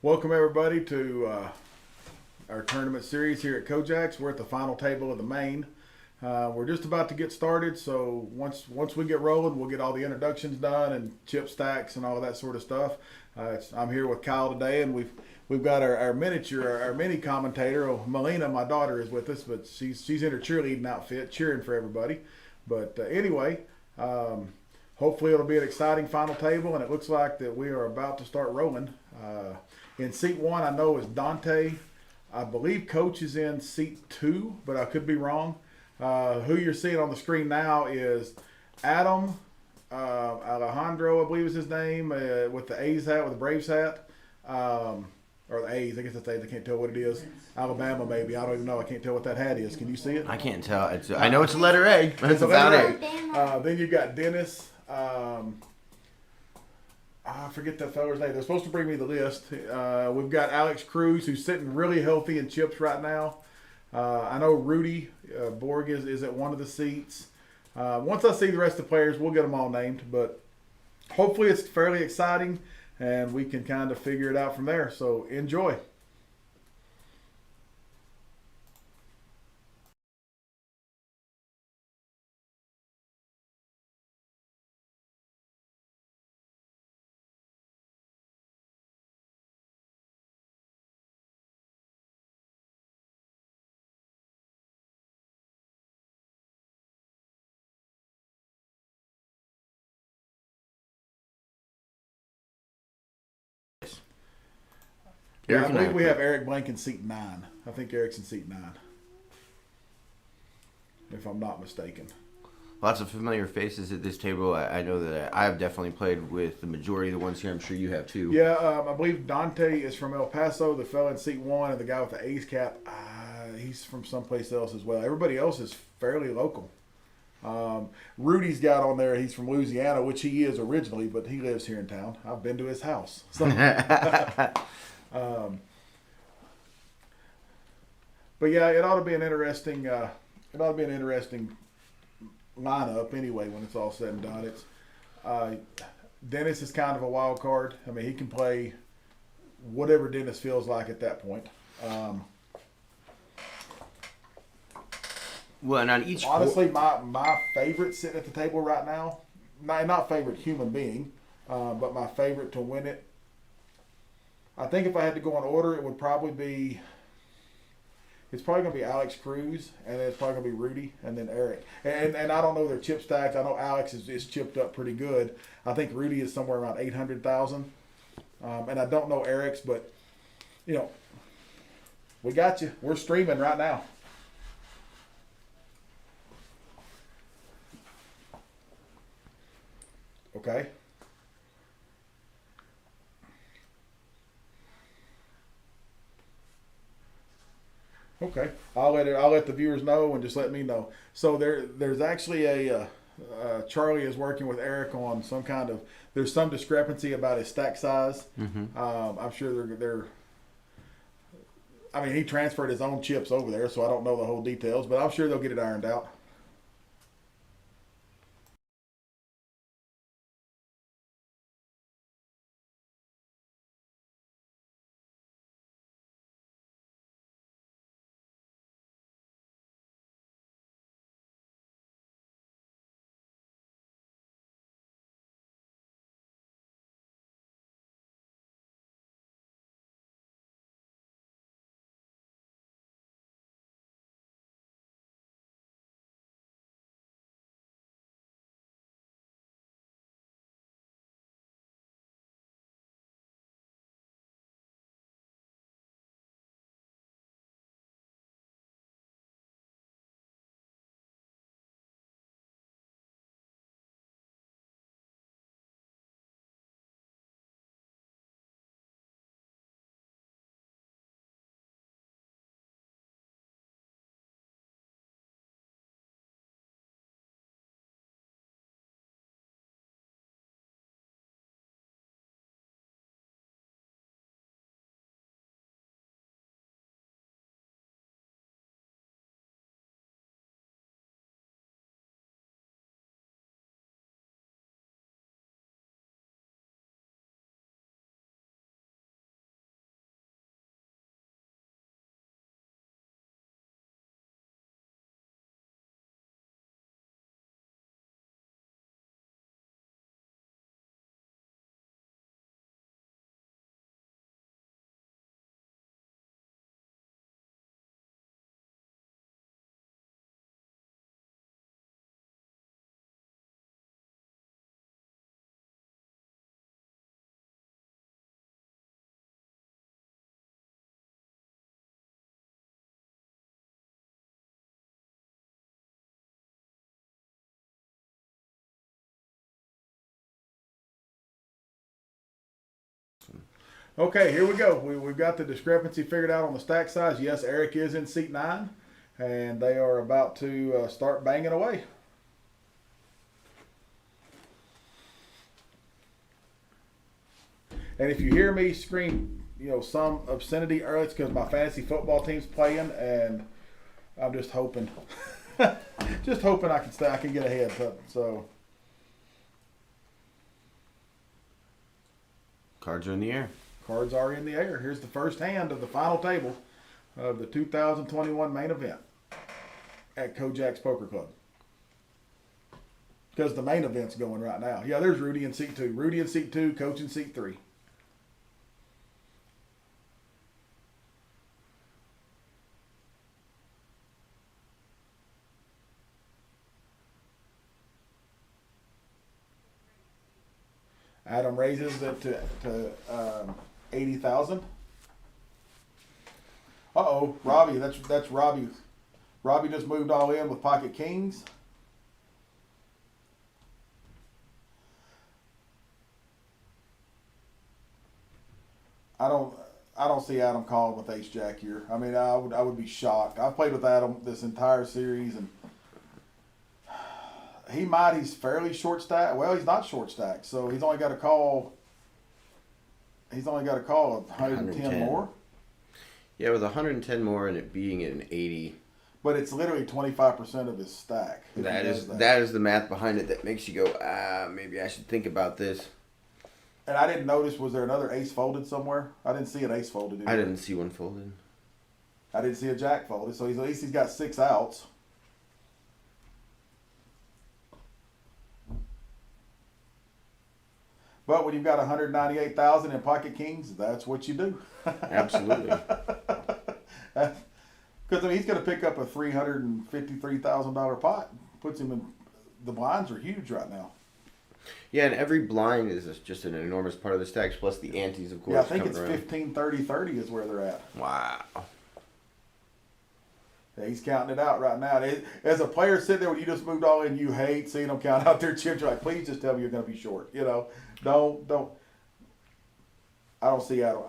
Welcome everybody to our tournament series here at Kojaks. We're at the final table of the main. We're just about to get started, so once we get rolling, we'll get all the introductions done and chip stacks and all that sort of stuff. I'm here with Kyle today, and we've got our miniature, our mini commentator. Oh, Melina, my daughter, is with us, but she's in her cheerleading outfit, cheering for everybody. But anyway. Hopefully it'll be an exciting final table, and it looks like that we are about to start rolling. In seat one, I know is Dante. I believe Coach is in seat two, but I could be wrong. Who you're seeing on the screen now is Adam Alejandro, I believe is his name, with the A's hat, with the Braves hat. Or the A's, I guess it's A's. I can't tell what it is. Alabama, maybe. I don't even know. I can't tell what that hat is. Can you see it? I can't tell. I know it's a letter A. That's about letter it. A. Then you've got Dennis. I forget that fella's name. They're supposed to bring me the list. We've got Alex Cruz, who's sitting really healthy in chips right now. I know Rudy Borg is at one of the seats. Once I see the rest of the players, we'll get them all named. But hopefully it's fairly exciting, and we can kind of figure it out from there. So enjoy. Yeah, I believe we have Eric Blank in seat 9. I think Eric's in seat 9, if I'm not mistaken. Lots of familiar faces at this table. I know that I have definitely played with the majority of the ones here. I'm sure you have too. Yeah, I believe Dante is from El Paso, the fella in seat 1, and the guy with the A's cap, he's from someplace else as well. Everybody else is fairly local. Rudy's got on there, he's from Louisiana, which he is originally, but he lives here in town. I've been to his house. So, but yeah, it ought to be an interesting. It ought to be an interesting lineup anyway when it's all said and done. It's Dennis is kind of a wild card. I mean, he can play whatever Dennis feels like at that point. Well, and on each honestly, my favorite sitting at the table right now, not favorite human being, but my favorite to win it. I think if I had to go in order, it would probably be. It's probably going to be Alex Cruz, and then it's probably going to be Rudy, and then Eric. And I don't know their chip stacks. I know Alex is chipped up pretty good. I think Rudy is somewhere around 800,000. And I don't know Eric's, but, we got you. We're streaming right now. Okay. Okay, I'll let the viewers know and just let me know. So there's actually Charlie is working with Eric on some kind of there's some discrepancy about his stack size. I'm sure they're I mean he transferred his own chips over there, so I don't know the whole details, but I'm sure they'll get it ironed out. Okay, here we go. We've got the discrepancy figured out on the stack size. Yes, Eric is in seat 9, and they are about to start banging away. And if you hear me scream, some obscenity early, it's because my fantasy football team's playing, and I'm just hoping, just hoping I can get ahead. So Cards are in the air. cards are in the air. Here's the first hand of the final table of the 2021 main event at Kojak's Poker Club. Because the main event's going right now. Yeah, there's Rudy in seat 2. Rudy in seat 2, Coach in seat 3. Adam raises it to 80,000. Robbie, that's Robbie. Robbie just moved all in with pocket kings. I don't see Adam calling with ace jack here. I mean, I would be shocked. I've played with Adam this entire series, and he's fairly short stacked. Well, he's not short stacked, so he's only got to call. He's only got to call 110 more. Yeah, with 110 more and it being at an 80. But it's literally 25% of his stack. That is the math behind it that makes you go, maybe I should think about this. And I didn't notice, was there another ace folded somewhere? I didn't see an ace folded either. I didn't see one folded. I didn't see a jack folded, so at least he's got 6 outs. But when you've got 198,000 in pocket kings, that's what you do. Absolutely. Because he's going to pick up a $353,000 pot. Puts him in. The blinds are huge right now. Yeah, and every blind is just an enormous part of the stacks, plus the antes, of course. Yeah, I think it's around. 15, 30, 30 is where they're at. Wow. Yeah, he's counting it out right now. As a player sitting there when you just moved all in, you hate seeing them count out their chips. You're like, please just tell me you're going to be short. Don't. I don't see Adam.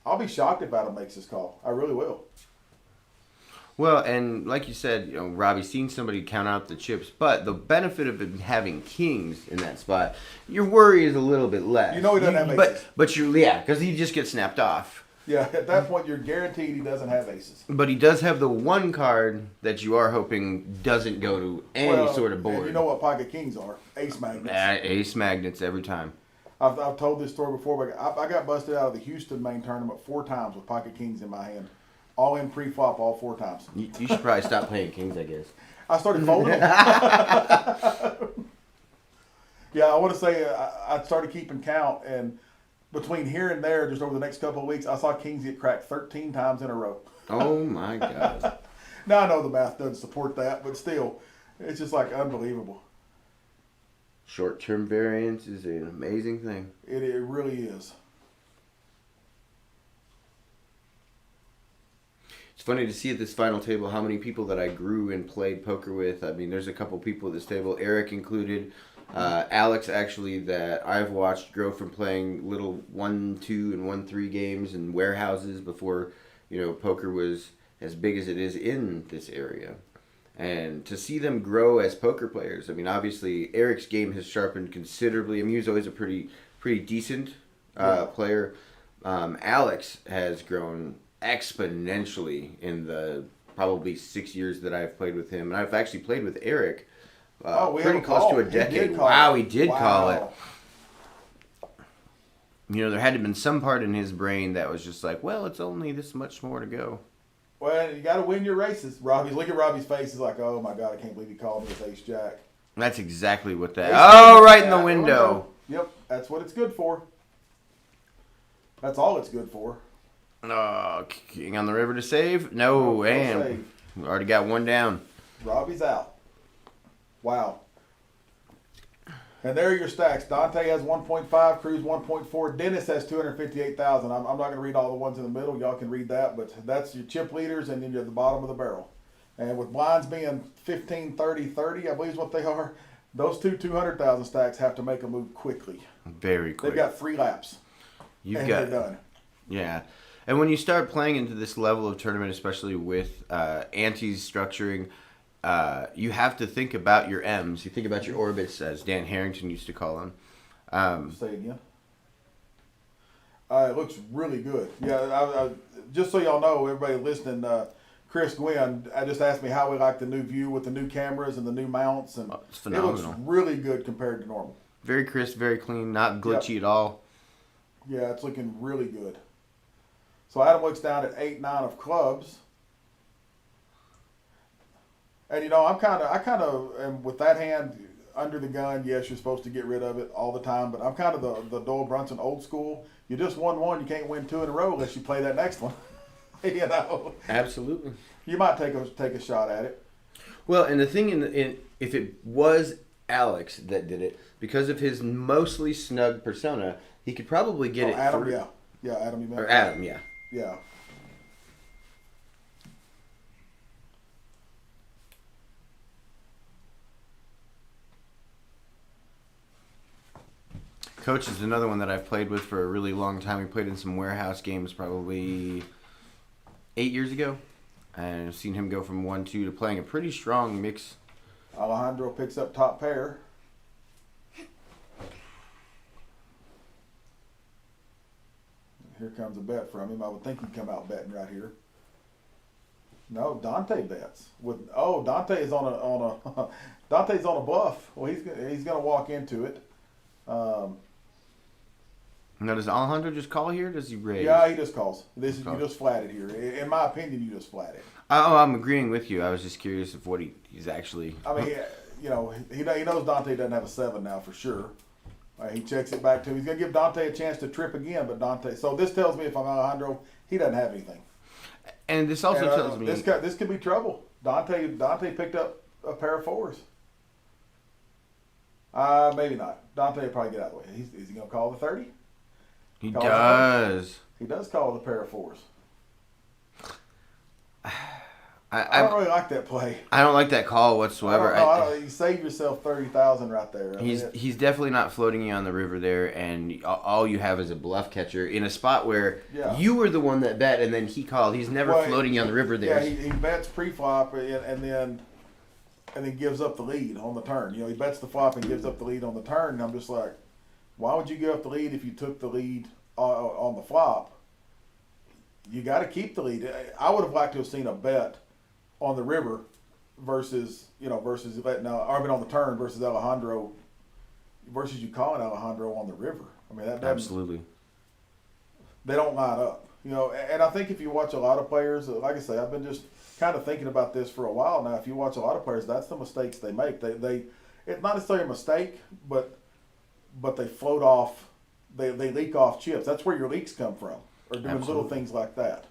I'll be shocked if Adam makes this call. I really will. Well, and like you said, Robbie's seen somebody count out the chips, but the benefit of him having kings in that spot, your worry is a little bit less. He doesn't have aces. But because he just gets snapped off. Yeah, at that point, you're guaranteed he doesn't have aces. But he does have the one card that you are hoping doesn't go to any sort of board. And you know what pocket kings are? Ace magnets. Ace magnets every time. I've told this story before, but I got busted out of the Houston main tournament 4 times with pocket kings in my hand. All in pre-flop, all 4 times. You should probably stop playing kings, I guess. I started folding them. Yeah, I want to say I started keeping count, and between here and there, just over the next couple of weeks, I saw kings get cracked 13 times in a row. Oh, my God. Now, I know the math doesn't support that, but still, it's just like unbelievable. Short-term variance is an amazing thing. It really is. It's funny to see at this final table how many people that I grew and played poker with. I mean, there's a couple people at this table, Eric included. Alex, actually, that I've watched grow from playing little 1-2 and 1-3 games in warehouses before, poker was as big as it is in this area. And to see them grow as poker players, I mean, obviously, Eric's game has sharpened considerably. I mean, he was always a pretty decent player. Alex has grown exponentially in the probably 6 years that I've played with him. And I've actually played with Eric pretty close to a decade. Wow, he did call it. There had to have been some part in his brain that was just like, well, it's only this much more to go. Well, you got to win your races. Look at Robbie's face. He's like, oh my God, I can't believe he called me with ace jack. That's exactly what that. Right in the window. Yep, that's what it's good for. That's all it's good for. King on the river to save? No, and we already got one down. Robbie's out. Wow. And there are your stacks. Dante has 1.5, Cruz 1.4, Dennis has 258,000. I'm not going to read all the ones in the middle. Y'all can read that, but that's your chip leaders, and then you're at the bottom of the barrel. And with blinds being 15, 30, 30, I believe is what they are, those 200,000 stacks have to make a move quickly. Very quick. They've got 3 laps. You've and got they're done. Yeah. And when you start playing into this level of tournament, especially with antes structuring, you have to think about your M's. You think about your orbits, as Dan Harrington used to call them. Say again. It looks really good. Yeah, just so y'all know, everybody listening, Chris Gwynn, I just asked me how we like the new view with the new cameras and the new mounts, and It's it looks phenomenal. really good compared to normal. Very crisp, very clean, not glitchy at all. Yeah, it's looking really good. So Adam looks down at 8-9 of clubs. And I kind of am with that hand under the gun. Yes, you're supposed to get rid of it all the time, but I'm kind of the Doyle Brunson old school. You just won one, you can't win two in a row unless you play that next one. Absolutely. You might take a shot at it. Well, and the thing if it was Alex that did it, because of his mostly snug persona, he could probably get it. Adam, through. yeah, Adam, you meant Or Adam, yeah. yeah. Coach is another one that I've played with for a really long time. We played in some warehouse games probably 8 years ago. And I've seen him go from 1-2 to playing a pretty strong mix. Alejandro picks up top pair. Here comes a bet from him. I would think he'd come out betting right here. No, Dante bets. Dante is on a Dante's on a bluff. Well, he's gonna walk into it. Now, does Alejandro just call here? Or does he raise? Yeah, he just calls. You Calls. just flat it here. In my opinion, you just flat it. Oh, I'm agreeing with you. I was just curious of what he's actually. I mean, he knows Dante doesn't have a 7 now for sure. He checks it back to him. He's going to give Dante a chance to trip again, but Dante. So this tells me if I'm Alejandro, he doesn't have anything. And this also tells me this could be trouble. Dante picked up a pair of 4s. Maybe not. Dante will probably get out of the way. Is he going to call the 30? he Call does. He does call the pair of 4s. I I don't really like that play. I don't like that call whatsoever. You save yourself 30,000 right there. He's definitely not floating you on the river there, and all you have is a bluff catcher in a spot where you were the one that bet, and then he called. He's never floating you on the river there. Yeah, he bets pre-flop and then gives up the lead on the turn. He bets the flop and gives up the lead on the turn. And I'm just like, why would you give up the lead if you took the lead on the flop? You got to keep the lead. I would have liked to have seen a bet on the river versus letting on the turn versus Alejandro versus you calling Alejandro on the river. I mean that doesn't, Absolutely. they don't line up. And I think if you watch a lot of players, like I say, I've been just kind of thinking about this for a while now. If you watch a lot of players, that's the mistakes they make. They it's not necessarily a mistake, but they float off, they leak off chips. That's where your leaks come from, or doing Absolutely. little things like that.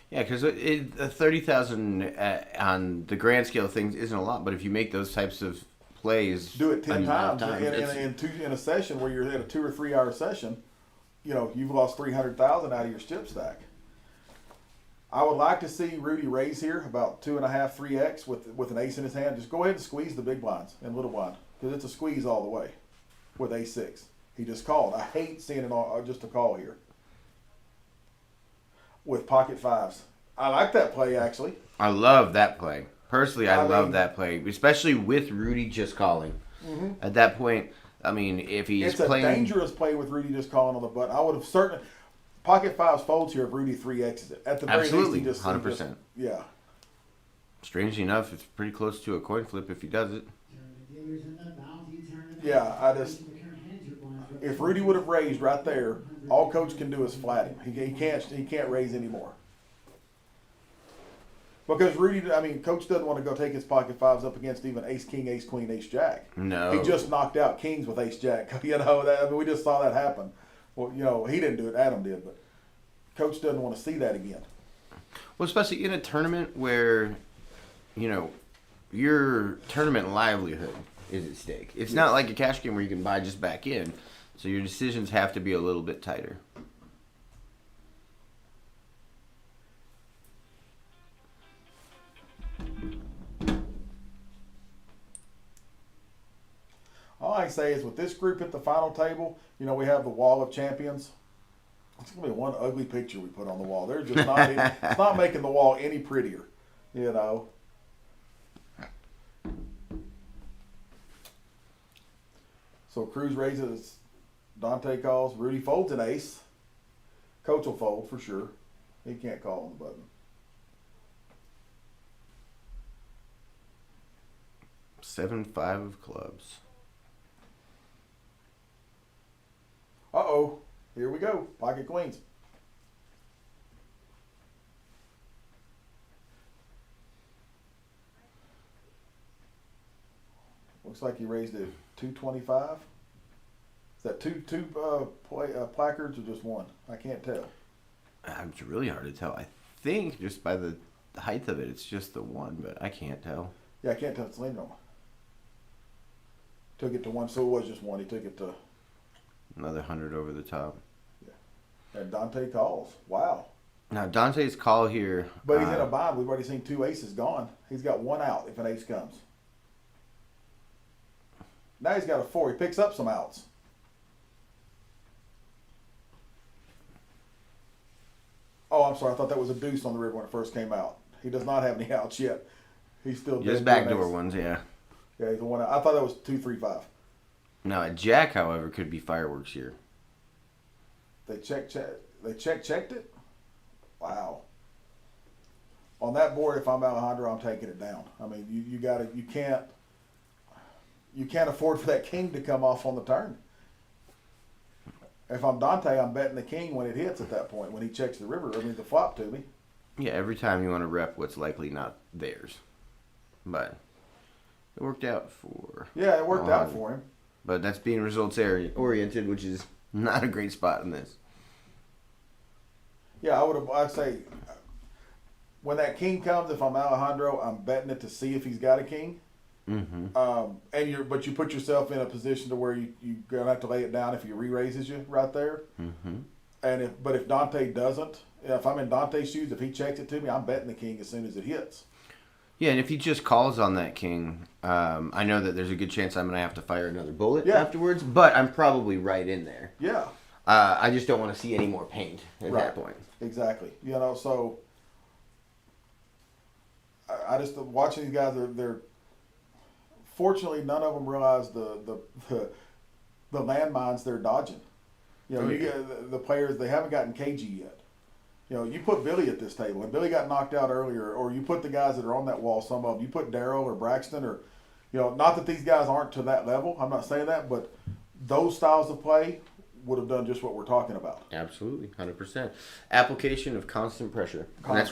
Yeah, because 30,000 on the grand scale of things isn't a lot, but if you make those types of plays, Do it 10 enough times in a session where you're in a 2 or 3 hour session, you've lost 300,000 out of your chip stack. I would like to see Rudy raise here about 2.5, 3x with an ace in his hand. Just go ahead and squeeze the big blinds and little blind because it's a squeeze all the way with ace-6. He just called. I hate seeing it all just a call here with pocket 5s. I like that play actually. I love that play. Personally, I love mean, that play, especially with Rudy just calling. Mm-hmm. At that point, I mean, if he's It's playing, a dangerous play with Rudy just calling on the button. I would have certainly pocket 5s folds here if Rudy 3x's it. At the very Absolutely, least, 100%. Yeah. Strangely enough, it's pretty close to a coin flip if he does it. Yeah, if Rudy would have raised right there, all Coach can do is flat him. He can't raise anymore. Because Coach doesn't want to go take his pocket 5s up against even ace king, ace queen, ace jack. No. He just knocked out kings with ace jack. We just saw that happen. Well, he didn't do it. Adam did, but Coach doesn't want to see that again. Well, especially in a tournament where, your tournament livelihood is at stake. It's not like a cash game where you can buy just back in. So your decisions have to be a little bit tighter. All I can say is with this group at the final table, we have the wall of champions. It's gonna be one ugly picture we put on the wall. They're just not. It's not making the wall any prettier. You know. So Cruz raises, Dante calls, Rudy folds an ace. Coach will fold for sure. He can't call on the button. 7-5 of clubs. Uh-oh. Here we go. Pocket queens. Looks like he raised it 225. Is that two placards or just one? I can't tell. It's really hard to tell. I think just by the height of it, it's just the one, but I can't tell. Yeah, I can't tell it's leaning on. Took it to one, so it was just one. He took it to. Another 100 over the top. And Dante calls. Wow. Now Dante's call here. But he's in a bind. We've already seen 2 aces gone. He's got 1 out if an ace comes. Now he's got a 4. He picks up some outs. Oh, I'm sorry. I thought that was a deuce on the river when it first came out. He does not have any outs yet. He's still Just dead backdoor ace. ones, yeah. Yeah, he's the 1 out. I thought that was 2, 3, 5. Now a jack, however, could be fireworks here. They checked it. Wow. On that board, if I'm Alejandro, I'm taking it down. I mean, you can't afford for that king to come off on the turn. If I'm Dante, I'm betting the king when it hits at that point, when he checks the river, the flop to me. Yeah, every time you want to rep what's likely not theirs. But it worked out for... Yeah, it worked out for him. But that's being results oriented, which is not a great spot in this. Yeah, I'd say when that king comes, if I'm Alejandro, I'm betting it to see if he's got a king. Mm-hmm. But you put yourself in a position to where you're gonna have to lay it down if he re-raises you right there. Mm-hmm. And if Dante doesn't, if I'm in Dante's shoes, if he checks it to me, I'm betting the king as soon as it hits. Yeah, and if he just calls on that king, I know that there's a good chance I'm going to have to fire another bullet afterwards, but I'm probably right in there. Yeah. I just don't want to see any more paint at that point. Exactly. So I just watching these guys. They're fortunately none of them realize the landmines they're dodging. You get the players, they haven't gotten cagey yet. You put Billy at this table, and Billy got knocked out earlier, or you put the guys that are on that wall, some of them, you put Darryl or Braxton, or, not that these guys aren't to that level, I'm not saying that, but those styles of play would have done just what we're talking about. Absolutely, 100%. Application of constant pressure. And that's